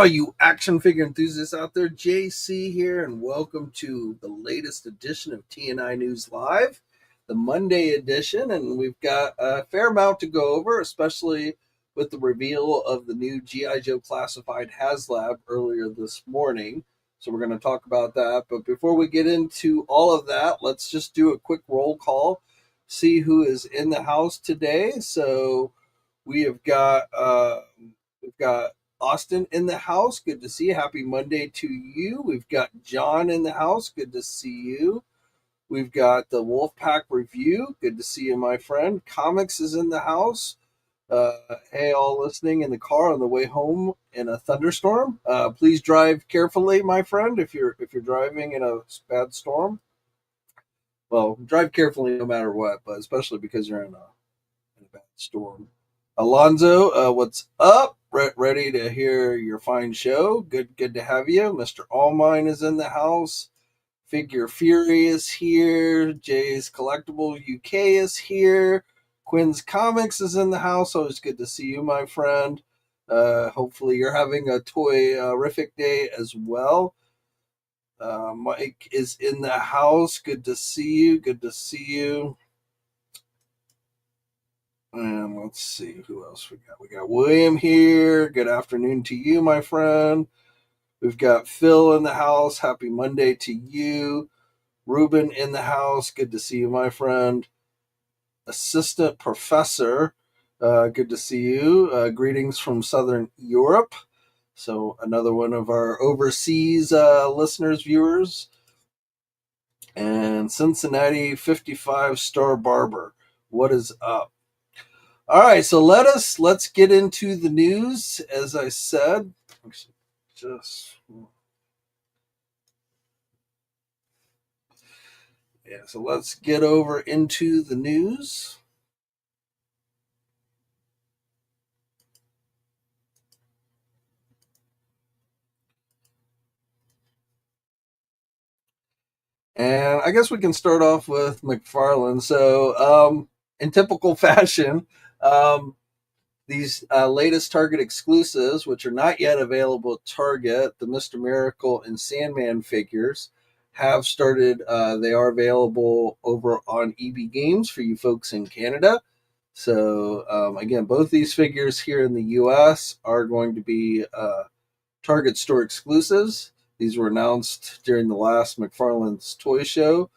all you action figure enthusiasts out there. JC here, and welcome to the latest edition of TNI News Live, the Monday edition. And we've got a fair amount to go over, especially with the reveal of the new G.I. Joe classified Haslab earlier this morning. So we're going to talk about that. But before we get into all of that, let's just do a quick roll call, see who is in the house today. So we have got Austin in the house. Good to see you. Happy Monday to you. We've got John in the house. Good to see you. We've got the Wolfpack Review. Good to see you, my friend. Comics is in the house. Hey, all listening in the car on the way home in a thunderstorm. Please drive carefully, my friend. If you're driving in a bad storm, well, drive carefully no matter what, but especially because you're in a bad storm. Alonzo, what's up? Ready to hear your fine show. Good to have you. Mr. Allmine is in the house. Figure Fury is here. Jay's Collectible UK is here. Quinn's Comics is in the house. Always good to see you, my friend. Hopefully you're having a toy-rific day as well. Mike is in the house. Good to see you. Good to see you. And let's see who else we got. We got William here. Good afternoon to you, my friend. We've got Phil in the house. Happy Monday to you. Ruben in the house. Good to see you, my friend. Assistant Professor. Good to see you. Greetings from Southern Europe. So another one of our overseas listeners, viewers. And Cincinnati 55 Star Barber. What is up? All right, so let's get into the news. As I said, so let's get over into the news. And I guess we can start off with McFarlane. So, in typical fashion, these latest Target exclusives, which are not yet available at Target, the Mr. Miracle and Sandman figures, have started. They are available over on EB Games for you folks in Canada. So, again, both these figures here in the US are going to be Target store exclusives. These were announced during the last McFarlane's Toy Show.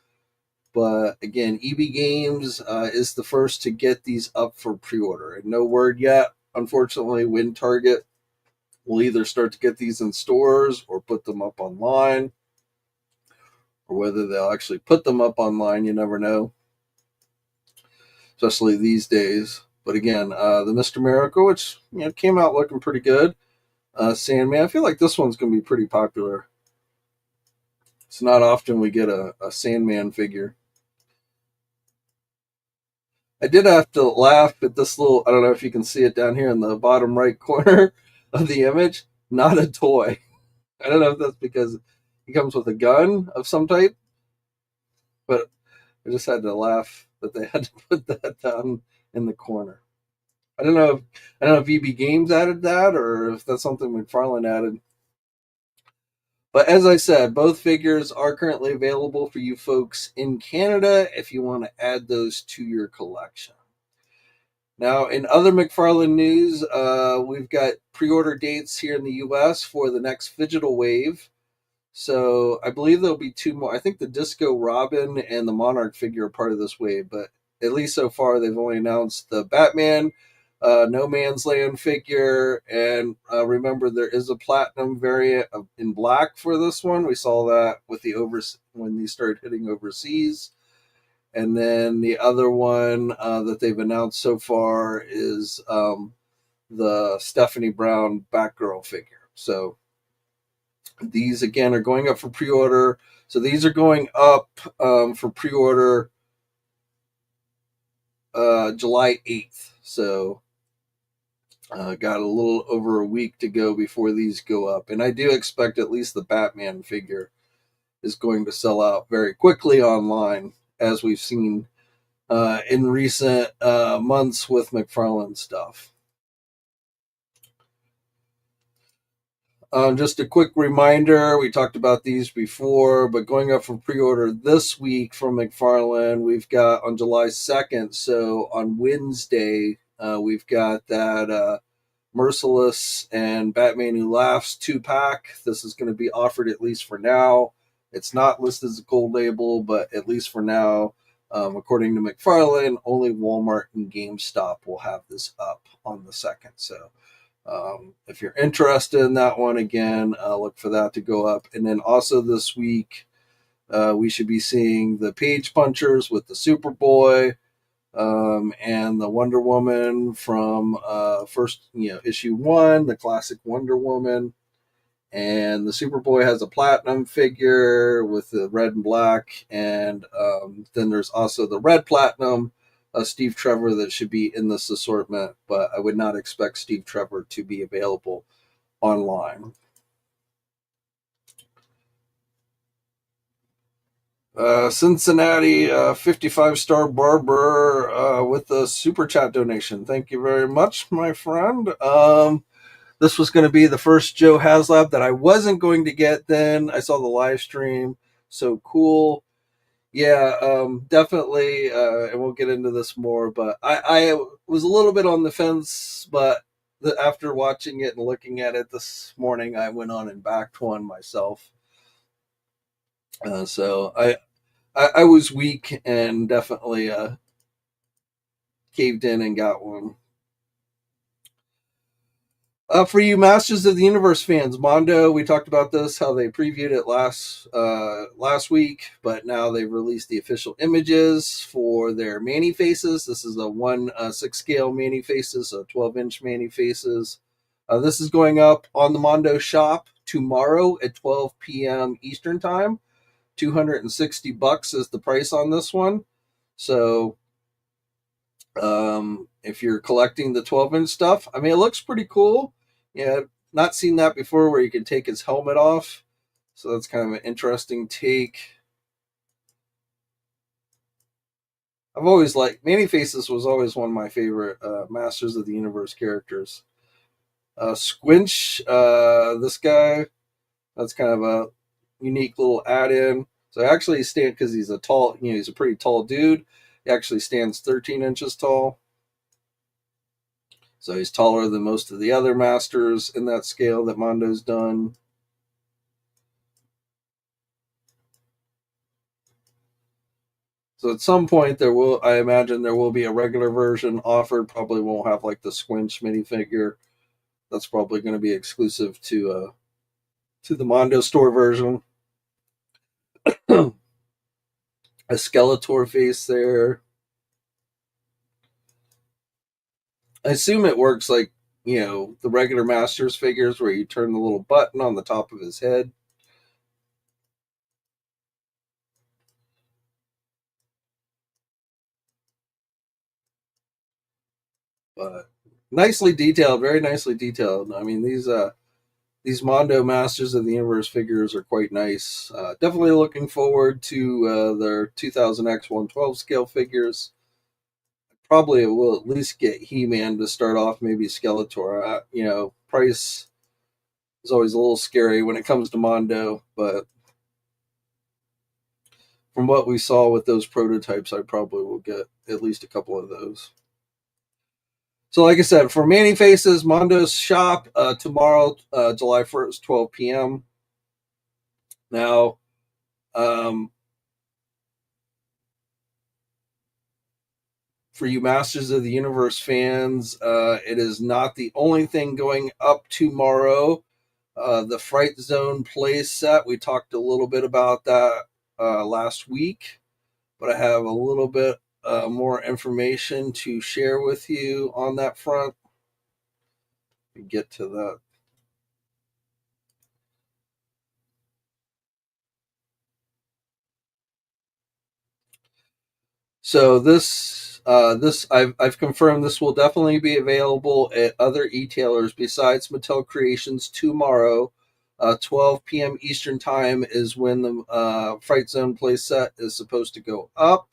But again, EB Games is the first to get these up for pre-order. And no word yet, unfortunately, when Target will either start to get these in stores or put them up online. Or whether they'll actually put them up online, you never know. Especially these days. But again, the Mr. Miracle, which came out looking pretty good. Sandman, I feel like this one's going to be pretty popular. It's not often we get a Sandman figure. I did have to laugh at this little, I don't know if you can see it down here in the bottom right corner of the image. Not a toy. I don't know if that's because he comes with a gun of some type, but I just had to laugh that they had to put that down in the corner. I don't know if EB Games added that or if that's something McFarlane added. But as I said, both figures are currently available for you folks in Canada if you want to add those to your collection. Now, in other McFarlane news, we've got pre-order dates here in the U.S. for the next Digital Wave. So I believe there'll be two more. I think the Disco Robin and the Monarch figure are part of this wave, but at least so far they've only announced the Batman, No Man's Land figure, and remember there is a platinum variant in black for this one. We saw that with when these started hitting overseas. And then the other one that they've announced so far is the Stephanie Brown Batgirl figure. So these again are going up for pre-order. So these are going up for pre-order July 8th. So got a little over a week to go before these go up. And I do expect at least the Batman figure is going to sell out very quickly online, as we've seen in recent months with McFarlane stuff. Just a quick reminder, we talked about these before, but going up for pre-order this week from McFarlane, we've got on July 2nd. So on Wednesday, we've got that Merciless and Batman Who Laughs 2-pack. This is going to be offered at least for now. It's not listed as a gold label, but at least for now, according to McFarlane, only Walmart and GameStop will have this up on the 2nd. So if you're interested in that one, again, look for that to go up. And then also this week, we should be seeing the Page Punchers with the Superboy and the Wonder Woman from first, issue one, the classic Wonder Woman. And the Superboy has a platinum figure with the red and black. And then there's also the red platinum Steve Trevor that should be in this assortment, but I would not expect Steve Trevor to be available online. Cincinnati 55-star barber with a super chat donation. Thank you very much, my friend. This was going to be the first Joe Haslab that I wasn't going to get. Then I saw the live stream. So cool. Yeah, definitely. And we'll get into this more, but I was a little bit on the fence, but after watching it and looking at it this morning, I went on and backed one myself. So I was weak and definitely caved in and got one. For you Masters of the Universe fans, Mondo, we talked about this, how they previewed it last week, but now they've released the official images for their Manny faces. This is a 1/6 scale Manny faces, so 12-inch Manny faces. This is going up on the Mondo shop tomorrow at 12 p.m. Eastern time. $260 is the price on this one. So if you're collecting the 12-inch stuff, I mean, it looks pretty cool. Yeah, not seen that before where you can take his helmet off. So that's kind of an interesting take. I've always liked Manny Faces was always one of my favorite Masters of the Universe characters. Squinch, this guy, that's kind of a unique little add-in. So actually, stand because he's a tall, he's a pretty tall dude. He actually stands 13 inches tall. So he's taller than most of the other masters in that scale that Mondo's done. So at some point I imagine there will be a regular version offered. Probably won't have like the Squinch minifigure. That's probably going to be exclusive to the Mondo store version. A Skeletor face there. I assume it works like the regular Masters figures where you turn the little button on the top of his head. But nicely detailed, very nicely detailed. I mean, these Mondo Masters of the Universe figures are quite nice. Definitely looking forward to their 2000X 112 scale figures. Probably will at least get He-Man to start off, maybe Skeletor. Price is always a little scary when it comes to Mondo, but from what we saw with those prototypes, I probably will get at least a couple of those. So, like I said, for Manny Faces, Mondo's shop tomorrow, July 1st, 12 p.m. Now, um, for you Masters of the Universe fans, it is not the only thing going up tomorrow. The Fright Zone play set, we talked a little bit about that last week, but I have a little bit more information to share with you on that front. We get to that. So this I've confirmed this will definitely be available at other e-tailers besides Mattel Creations tomorrow. 12 p.m. Eastern time is when the Fright Zone playset is supposed to go up.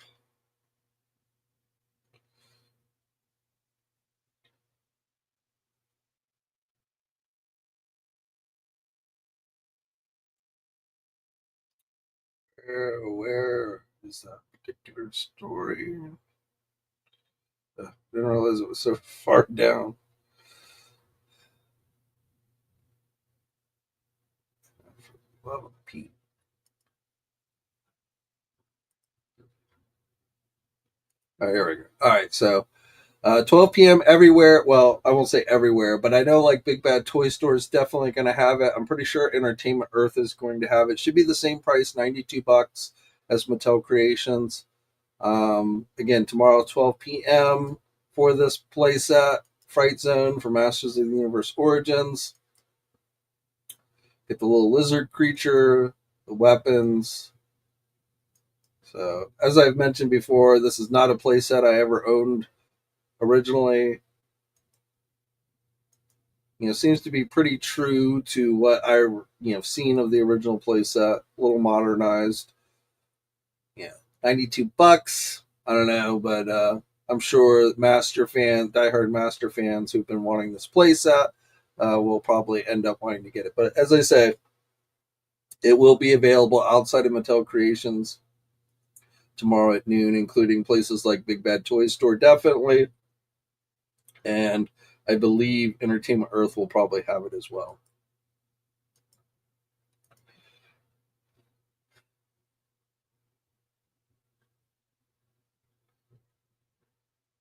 Where is that particular story? Didn't realize it was so far down. Love of Pete. Oh, here we go. All right, so 12 p.m. everywhere. Well, I won't say everywhere, but I know like Big Bad Toy Store is definitely going to have it. I'm pretty sure Entertainment Earth is going to have it. Should be the same price, $92 as Mattel Creations. Again, tomorrow, 12 p.m. for this playset, Fright Zone for Masters of the Universe Origins. Get the little lizard creature, the weapons. So, as I've mentioned before, this is not a playset I ever owned originally. Seems to be pretty true to what I seen of the original playset. A little modernized. Yeah, $92. I don't know, but I'm sure diehard Master fans who've been wanting this playset will probably end up wanting to get it. But as I say, it will be available outside of Mattel Creations tomorrow at noon, including places like Big Bad Toy Store, definitely, and I believe Entertainment Earth will probably have it as well.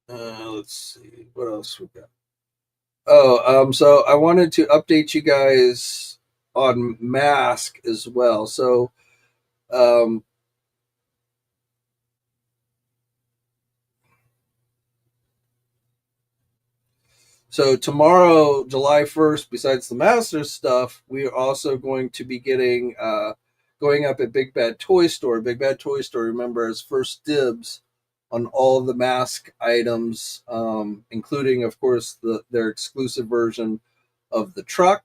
Let's see what else we got. So I wanted to update you guys on M.A.S.K as well. Um, so tomorrow, July 1st, besides the Masters stuff, we are also going to be going up at Big Bad Toy Store. Big Bad Toy Store, remember, has first dibs on all the M.A.S.K items, including, of course, their exclusive version of the truck,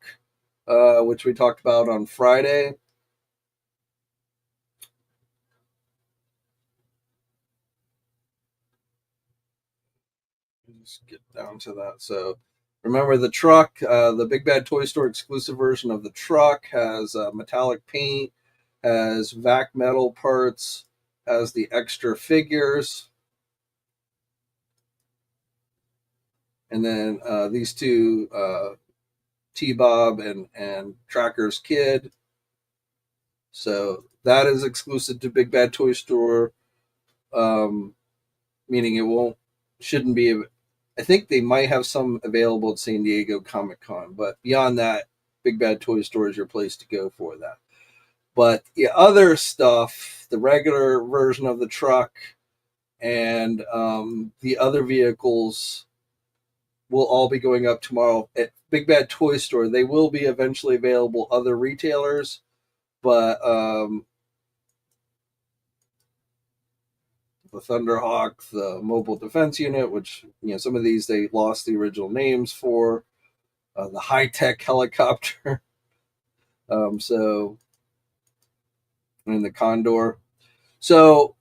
which we talked about on Friday. Just get down to that. So, remember the truck, the Big Bad Toy Store exclusive version of the truck has metallic paint, has vac metal parts, has the extra figures, and then these two, T-Bob and Tracker's Kid. So that is exclusive to Big Bad Toy Store, um, meaning shouldn't be. I think they might have some available at San Diego Comic Con, but beyond that, Big Bad Toy Store is your place to go for that. But the other stuff, the regular version of the truck and the other vehicles will all be going up tomorrow at Big Bad Toy Store. They will be eventually available other retailers, but the Thunderhawk, the Mobile Defense Unit, which some of these they lost the original names for, the high tech helicopter, so and the Condor. So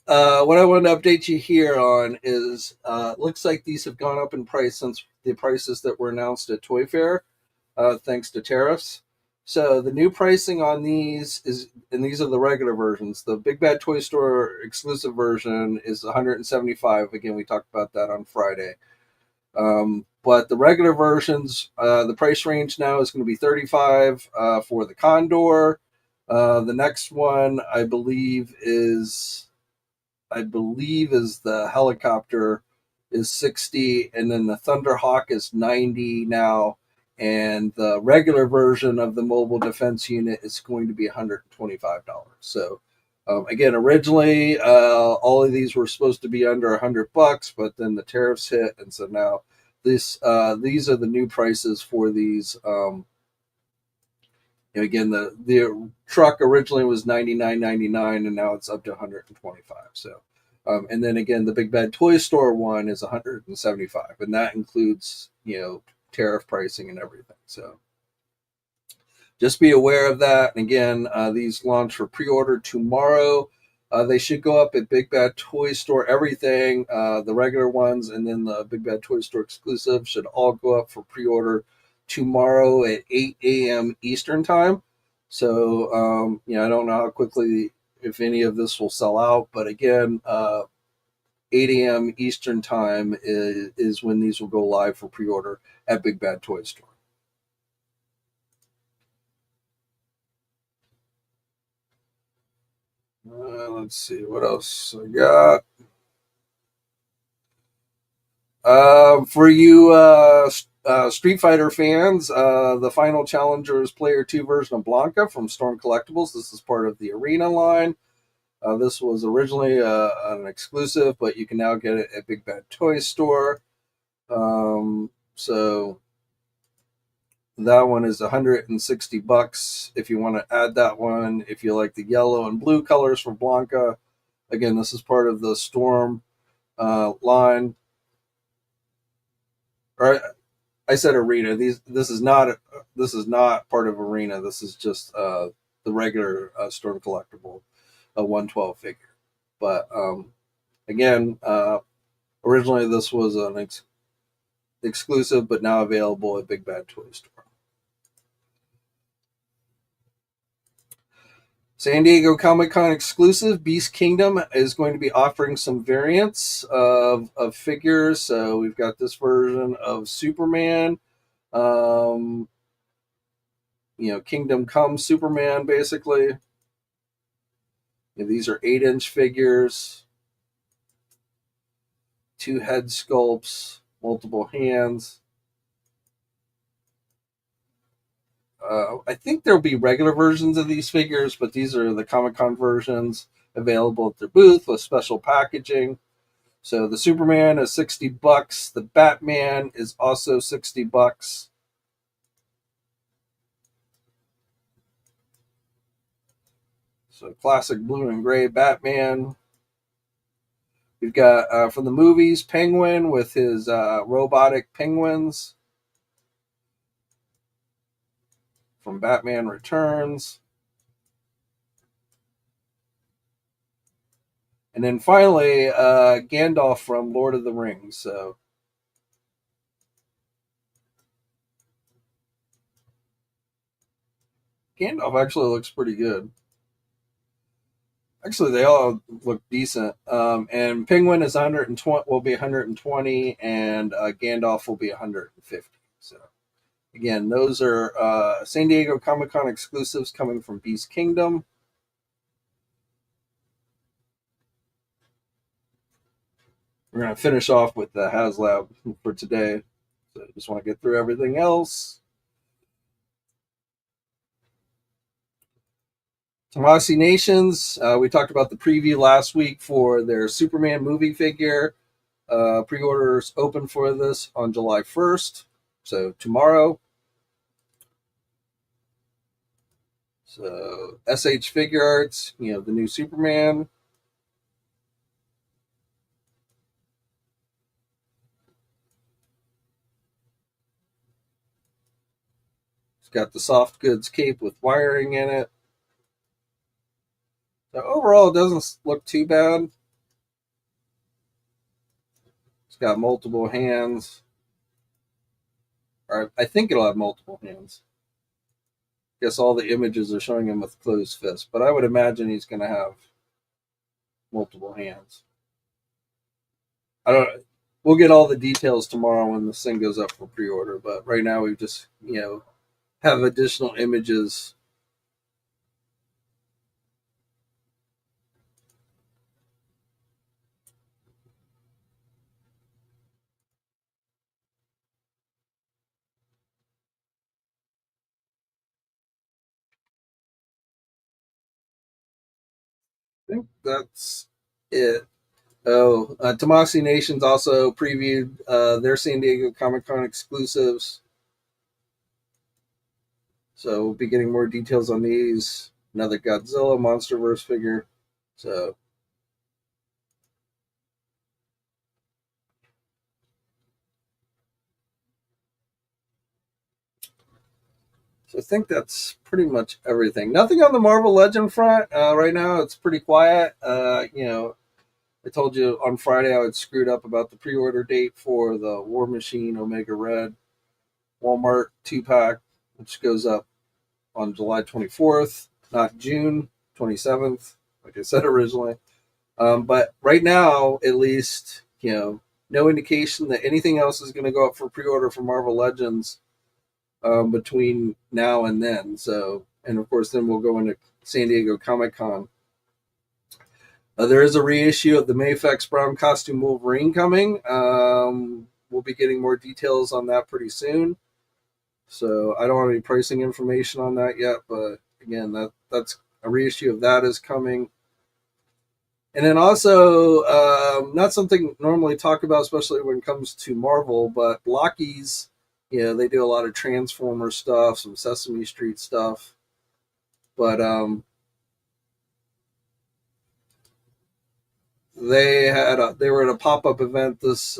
what I wanted to update you here on is looks like these have gone up in price since the prices that were announced at Toy Fair, thanks to tariffs. So the new pricing on these and these are the regular versions. The Big Bad Toy Store exclusive version is 175. Again, we talked about that on Friday. But the regular versions, the price range now is going to be 35 for the Condor. The next one, I believe is the helicopter is 60, and then the Thunderhawk is 90 now, and the regular version of the mobile defense unit is going to be $125. So again, originally all of these were supposed to be under $100, but then the tariffs hit, and so now these are the new prices for these. Again, the truck originally was $99.99, and now it's up to $125. So, and then again, the Big Bad Toy Store one is $175, and that includes tariff pricing and everything. So, just be aware of that. And again, these launch for pre-order tomorrow. They should go up at Big Bad Toy Store. Everything, the regular ones, and then the Big Bad Toy Store exclusive should all go up for pre-order tomorrow at 8 a.m. Eastern time. So, I don't know how quickly if any of this will sell out. But again, 8 a.m. Eastern time is when these will go live for pre-order at Big Bad Toy Store. Let's see what else I got. For you Street Fighter fans, the final Challenger is Player 2 version of Blanca from Storm Collectibles. This is part of the Arena line. This was originally an exclusive, but you can now get it at Big Bad Toy Store. So that one is $160 if you want to add that one. If you like the yellow and blue colors from Blanca, again, this is part of the Storm line. Or I said Arena. This is not part of Arena. This is just the regular Storm collectible, a 112 figure. But again, originally this was an exclusive, but now available at Big Bad Toy Store. San Diego Comic-Con exclusive, Beast Kingdom is going to be offering some variants of figures. So we've got this version of Superman, Kingdom Come Superman, basically. And these are 8-inch figures, 2 head sculpts, multiple hands. I think there'll be regular versions of these figures, but these are the Comic-Con versions available at their booth with special packaging. So the Superman is $60. The Batman is also $60. So classic blue and gray Batman. We've got from the movies Penguin with his robotic penguins from Batman Returns. And then finally, Gandalf from Lord of the Rings. So Gandalf actually looks pretty good. Actually, they all look decent. And Penguin is 120, will be 120, and Gandalf will be 150. So again, those are San Diego Comic-Con exclusives coming from Beast Kingdom. We're going to finish off with the Haslab for today. So I just want to get through everything else. Tomasi Nations, we talked about the preview last week for their Superman movie figure. Pre-orders open for this on July 1st, so tomorrow. So SH Figure Arts, the new Superman. It's got the soft goods cape with wiring in it. So overall, it doesn't look too bad. It's got multiple hands. Or I think it'll have multiple hands. I guess all the images are showing him with closed fists, but I would imagine he's going to have multiple hands. I don't. We'll get all the details tomorrow when this thing goes up for pre-order, but right now we just have additional images. I think that's it. Oh, Tomasi Nations also previewed their San Diego Comic-Con exclusives. So we'll be getting more details on these. Another Godzilla MonsterVerse figure. So I think that's pretty much everything. Nothing on the Marvel Legend front right now. It's pretty quiet. I told you on Friday I had screwed up about the pre-order date for the War Machine Omega Red Walmart 2-pack, which goes up on July 24th, not June 27th. like I said originally. But right now, at least, no indication that anything else is going to go up for pre-order for Marvel Legends between now and then. So, and of course, then we'll go into San Diego Comic Con. There is a reissue of the Mayfex Brown costume Wolverine coming. We'll be getting more details on that pretty soon. So I don't have any pricing information on that yet, but again, that's a reissue of that is coming. And then also, not something normally talk about, especially when it comes to Marvel, but Blockies, they do a lot of Transformer stuff, some Sesame Street stuff. But they were at a pop up event this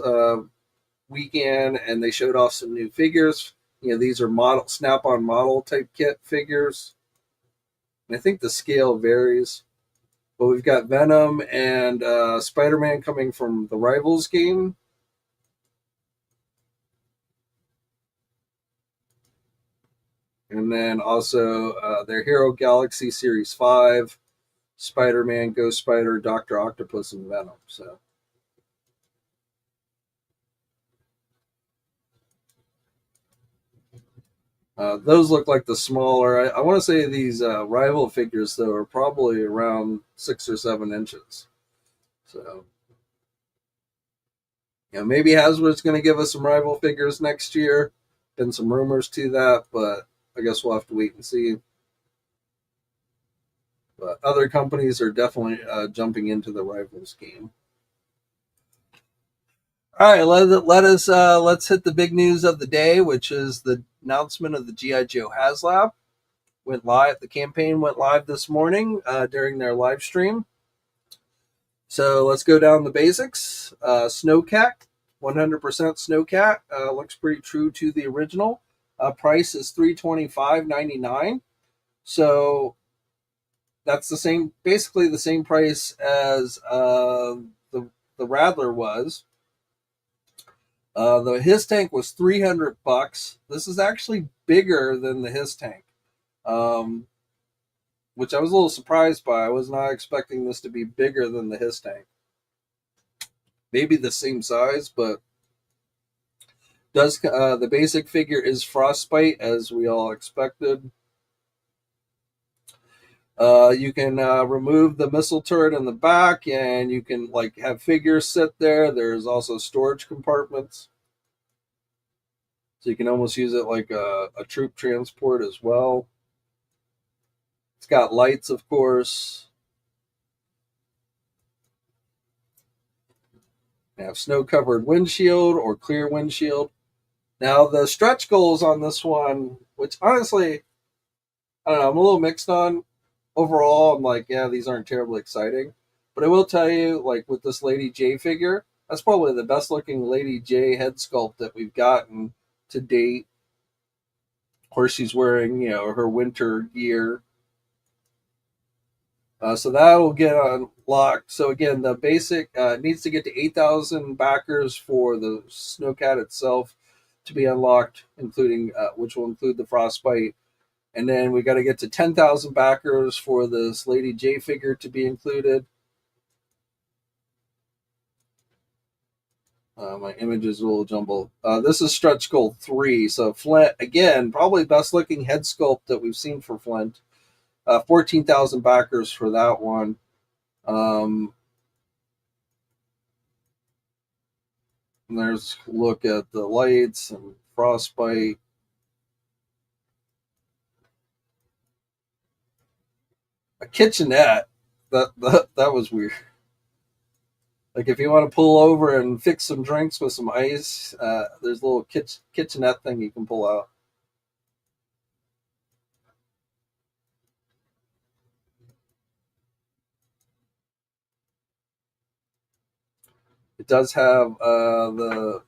weekend, and they showed off some new figures. These are model snap on model type kit figures, and I think the scale varies. But we've got Venom and Spider-Man coming from the Rivals game. And then also their Hero Galaxy Series 5, Spider-Man, Ghost Spider, Dr. Octopus, and Venom. So those look like the smaller. I want to say these rival figures, though, are probably around 6 or 7 inches. So, maybe Hasbro's going to give us some rival figures next year. Been some rumors to that, but I guess we'll have to wait and see. But other companies are definitely jumping into the rivals game. All right, let's hit the big news of the day, which is the announcement of the GI Joe Haslab. Went live. The campaign went live this morning during their live stream. So let's go down the basics. Snowcat, 100% Snowcat, looks pretty true to the original. Price is $325.99. So that's basically the same price as the Rattler was. His tank was $300. This is actually bigger than the his tank, which I was a little surprised by. I was not expecting this to be bigger than the his tank. Maybe the same size, but the basic figure is Frostbite, as we all expected. You can remove the missile turret in the back, and you can have figures sit there. There's also storage compartments, so you can almost use it like a troop transport as well. It's got lights, of course. You have snow-covered windshield or clear windshield. Now the stretch goals on this one, which honestly, I don't know, I'm a little mixed on. Overall, I'm like, yeah, these aren't terribly exciting. But I will tell you, with this Lady J figure, that's probably the best looking Lady J head sculpt that we've gotten to date. Of course, she's wearing, her winter gear. So that will get unlocked. So again, the basic needs to get to 8,000 backers for the Snowcat itself to be unlocked, including which will include the Frostbite. And then we got to get to 10,000 backers for this Lady J figure to be included. My image is a little jumbled. This is stretch goal 3. So Flint, again, probably best looking head sculpt that we've seen for Flint. 14,000 backers for that one. And there's a look at the lights and Frostbite. A kitchenette. That was weird. If you want to pull over and fix some drinks with some ice, there's a little kitchenette thing you can pull out. It does have the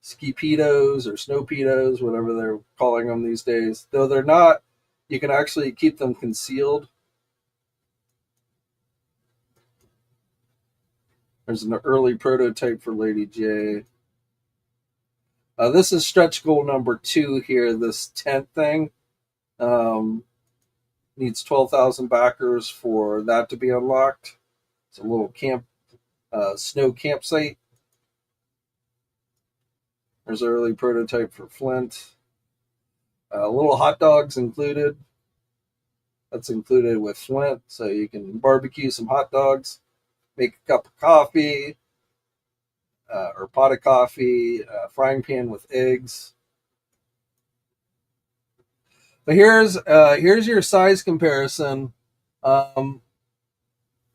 skipedos or snowpedos, whatever they're calling them these days. Though they're not, you can actually keep them concealed. There's an early prototype for Lady J. This is stretch goal number 2 here, this tent thing. needs 12,000 backers for that to be unlocked. It's a little snow campsite. There's an early prototype for Flint. Little hot dogs included. That's included with Flint, so you can barbecue some hot dogs, make a cup of coffee, or pot of coffee, frying pan with eggs. But here's your size comparison um,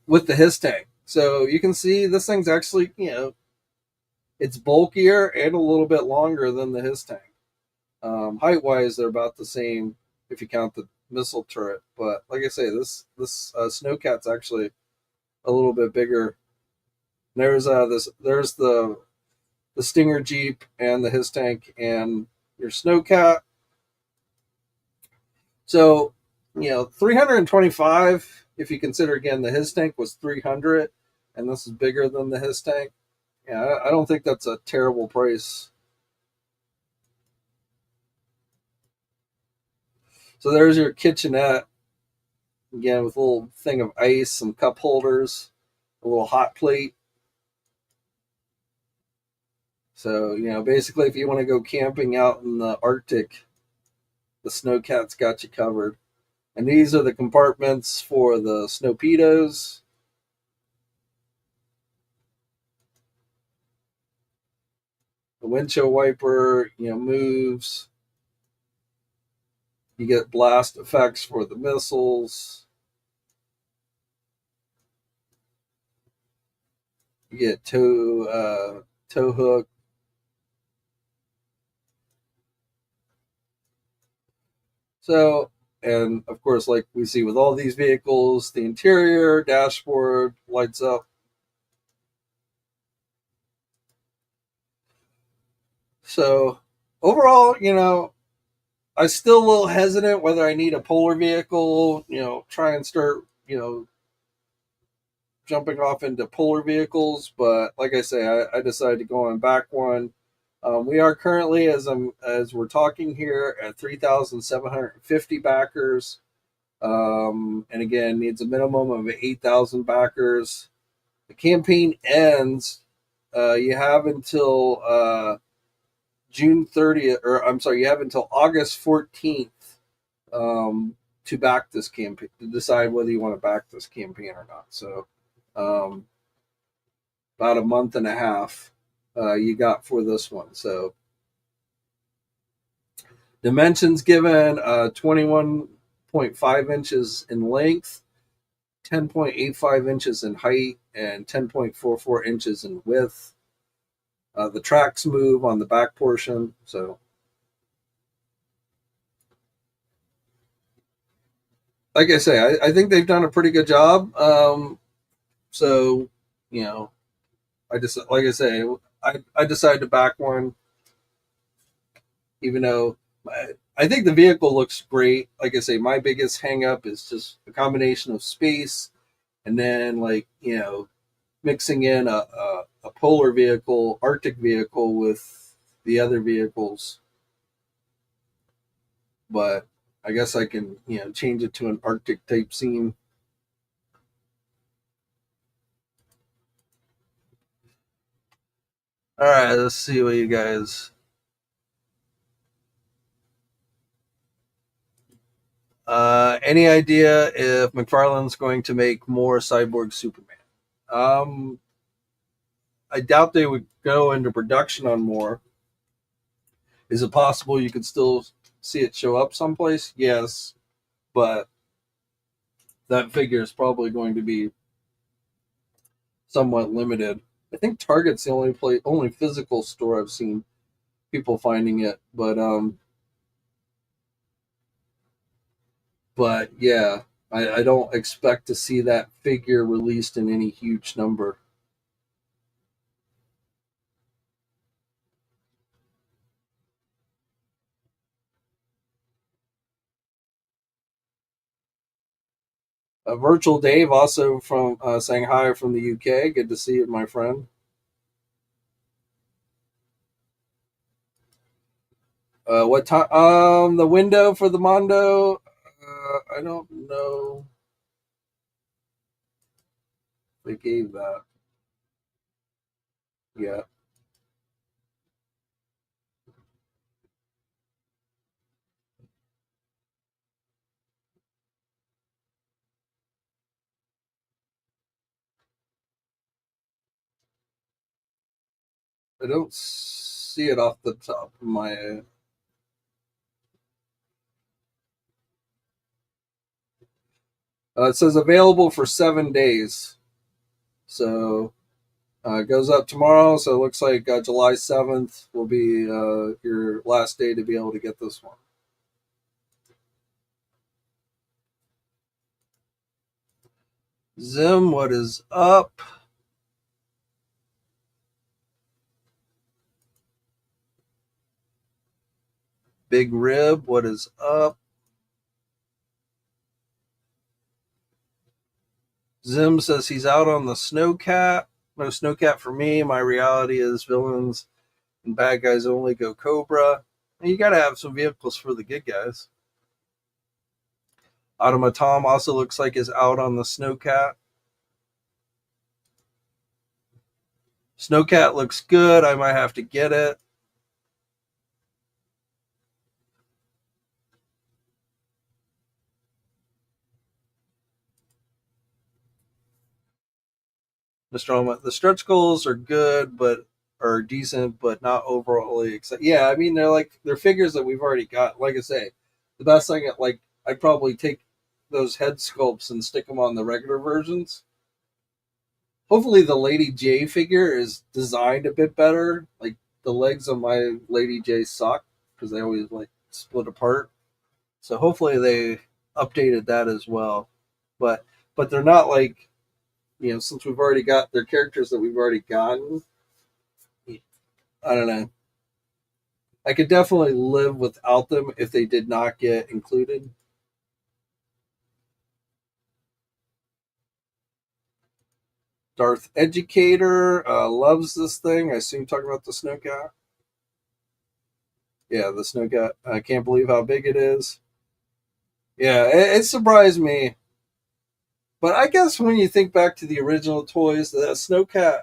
with the his tank. So you can see this thing's actually, it's bulkier and a little bit longer than the his tank. Height wise, they're about the same if you count the missile turret. But like I say, this Snowcat's actually a little bit bigger. There's the Stinger Jeep and the his tank and your Snowcat. So 325 if you consider again the his tank was 300, and this is bigger than the his tank. Yeah, I don't think that's a terrible price. So there's your kitchenette again with a little thing of ice, some cup holders, a little hot plate. So basically, if you want to go camping out in the Arctic, the Snowcat's got you covered. And these are the compartments for the Snowpedos. The windshield wiper, moves. You get blast effects for the missiles. You get tow hook. So, and of course, like we see with all these vehicles, the interior dashboard lights up. So overall, I'm still a little hesitant whether I need a polar vehicle, try and start, jumping off into polar vehicles. But like I say, I decided to go on back one. We are currently, as we're talking here, at 3,750 backers. And again, needs a minimum of 8,000 backers. The campaign ends. You have until June 30th, or I'm sorry, you have until August 14th to back this campaign, to decide whether you want to back this campaign or not. So, about a month and a half you got for this one. So, dimensions given 21.5 inches in length, 10.85 inches in height, and 10.44 inches in width. The tracks move on the back portion. So, like I say, I think they've done a pretty good job. So, I just, like I say, I decided to back one, even though I think the vehicle looks great. Like I say, my biggest hang up is just a combination of space, and then mixing in a polar vehicle, Arctic vehicle with the other vehicles. But I guess I can, change it to an Arctic type scene. All right, let's see what you guys. Any idea if McFarlane's going to make more Cyborg Superman? Um, I doubt they would go into production on more. Is it possible you could still see it show up someplace? Yes, but that figure is probably going to be somewhat limited. I think Target's the only physical store I've seen people finding it, but yeah, I don't expect to see that figure released in any huge number. Virtual Dave also from saying hi from the UK. Good to see you, my friend. What time? The window for the Mondo. I don't know if they gave that yet. I don't see it off the top of my head. It says available for 7 days. So it goes up tomorrow. So it looks like July 7th will be your last day to be able to get this one. Zim, what is up? Big Rib, what is up? Zim says he's out on the Snowcat. No Snowcat for me. My reality is villains and bad guys only go Cobra. And you got to have some vehicles for the good guys. Automatom also looks like is out on the Snowcat. Snowcat looks good. I might have to get it. The stretch goals are good, but are decent, but not overly exciting. Yeah, I mean they're figures that we've already got. Like I say, the best thing I'd probably take those head sculpts and stick them on the regular versions. Hopefully, the Lady J figure is designed a bit better. Like the legs on my Lady J suck because they always like split apart. So hopefully they updated that as well. But they're not like since we've already got their characters that we've already gotten. I don't know. I could definitely live without them if they did not get included. Darth Educator loves this thing. I assume talking about the Snowcat. Yeah, the Snowcat. I can't believe how big it is. Yeah, it surprised me. But I guess when you think back to the original toys, the Snowcat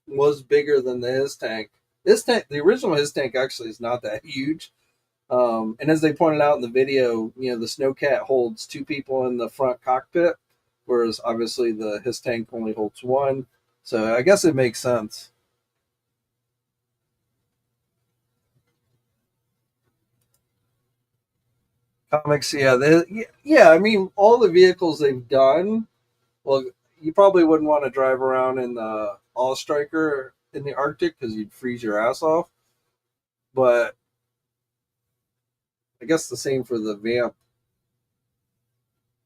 was bigger than the His Tank. This tank, the original His Tank, actually is not that huge. And as they pointed out in the video, the Snowcat holds two people in the front cockpit, whereas obviously the His Tank only holds one. So I guess it makes sense. Comics, yeah, yeah. I mean, all the vehicles they've done. Well, you probably wouldn't want to drive around in the All Striker in the Arctic because you'd freeze your ass off. But I guess the same for the Vamp.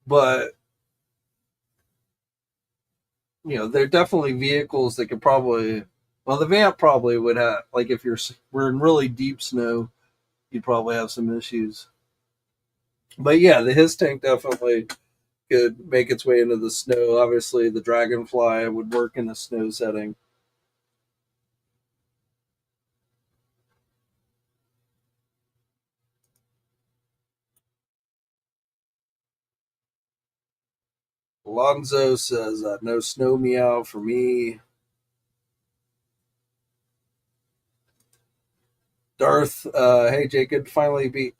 But they're definitely vehicles that could probably. Well, the Vamp probably would have like if we're in really deep snow, you'd probably have some issues. But yeah, the His Tank definitely could make its way into the snow. Obviously, the Dragonfly would work in a snow setting. Alonzo says no snow meow for me. Darth, hey Jake, good to finally be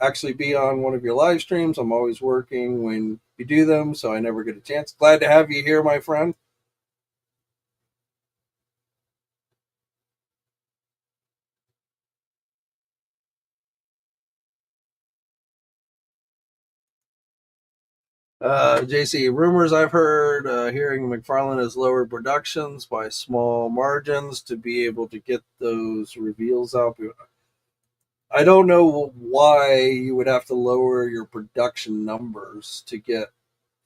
on one of your live streams. I'm always working when you do them, so I never get a chance. Glad to have you here, my friend. JC, rumors I've heard, hearing McFarlane has lowered productions by small margins to be able to get those reveals out. I don't know why you would have to lower your production numbers to get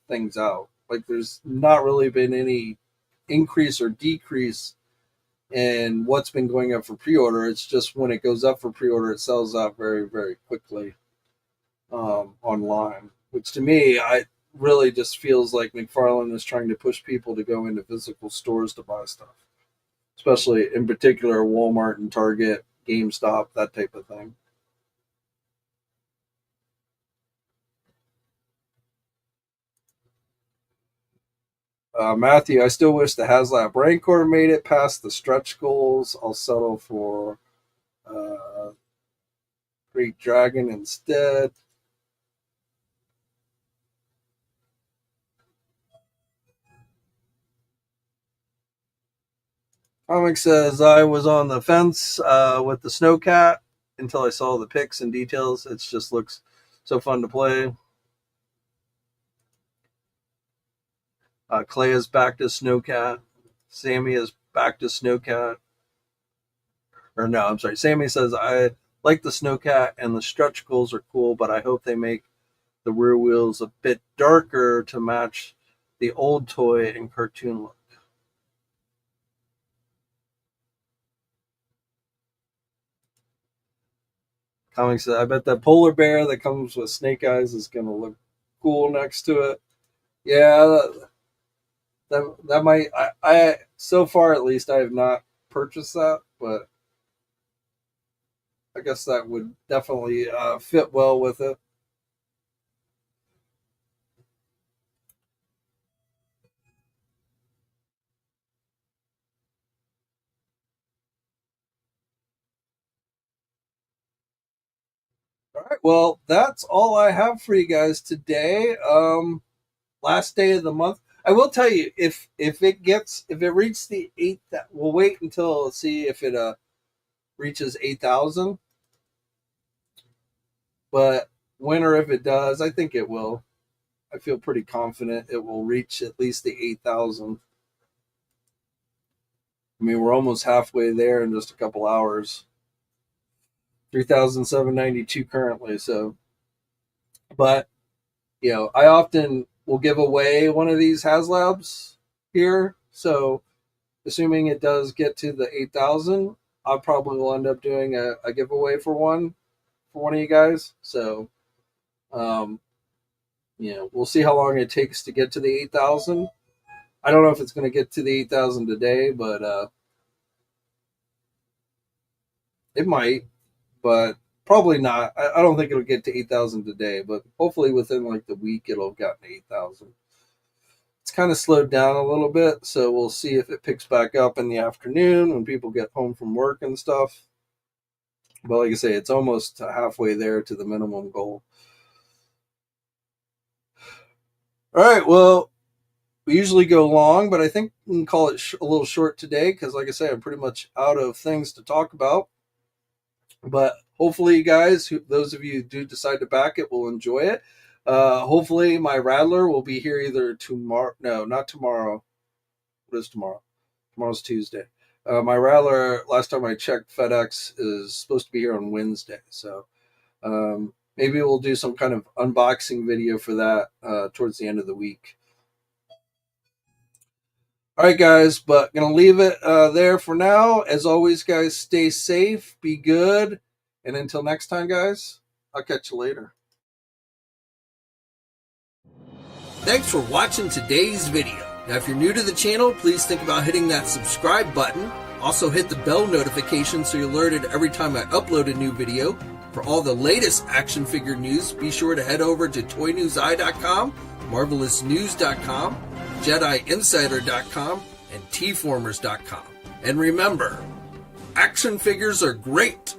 things out. Like, there's not really been any increase or decrease in what's been going up for pre-order. It's just when it goes up for pre-order, it sells out very, very quickly online. Which to me, I really just feels like McFarlane is trying to push people to go into physical stores to buy stuff, especially in particular Walmart and Target, GameStop, that type of thing. Matthew, I still wish the Haslab Rancor made it past the stretch goals. I'll settle for Great Dragon instead. Comic says I was on the fence with the Snowcat until I saw the pics and details. It just looks so fun to play. Clay is back to Snowcat. Sammy is back to Snowcat. Or no, I'm sorry. Sammy says I like the Snowcat and the stretch goals are cool, but I hope they make the rear wheels a bit darker to match the old toy and cartoon look. Comic says I bet that polar bear that comes with snake eyes is going to look cool next to it. Yeah, that might. I so far at least I have not purchased that, but I guess that would definitely fit well with it. All right, well, that's all I have for you guys today. Last day of the month. I will tell you if it reaches the eight, we'll wait until see if it reaches 8,000. But when or if it does, I think it will. I feel pretty confident it will reach at least the 8,000. I mean, we're almost halfway there in just a couple hours. 3,792 currently. So, but I often will give away one of these Haslabs here. So, assuming it does get to the 8,000, I probably will end up doing a giveaway for one of you guys. So, um, we'll see how long it takes to get to the 8,000. I don't know if it's going to get to the 8,000 today, but it might. But probably not. I don't think it'll get to 8,000 today, but hopefully within like the week it'll have gotten 8,000. It's kind of slowed down a little bit, so we'll see if it picks back up in the afternoon when people get home from work and stuff. But like I say, it's almost halfway there to the minimum goal. All right, well, we usually go long, but I think we can call it a little short today because, like I say, I'm pretty much out of things to talk about. But hopefully, you guys, those of you who do decide to back it, will enjoy it. Hopefully, my Rattler will be here either tomorrow. No, not tomorrow. What is tomorrow? Tomorrow's Tuesday. My Rattler, last time I checked, FedEx is supposed to be here on Wednesday. So maybe we'll do some kind of unboxing video for that towards the end of the week. All right, guys, but going to leave it there for now. As always, guys, stay safe, be good. And until next time, guys, I'll catch you later. Thanks for watching today's video. Now, if you're new to the channel, please think about hitting that subscribe button. Also, hit the bell notification so you're alerted every time I upload a new video. For all the latest action figure news, be sure to head over to toynewseye.com, marvelousnews.com, JediInsider.com, and tformers.com. And remember, action figures are great,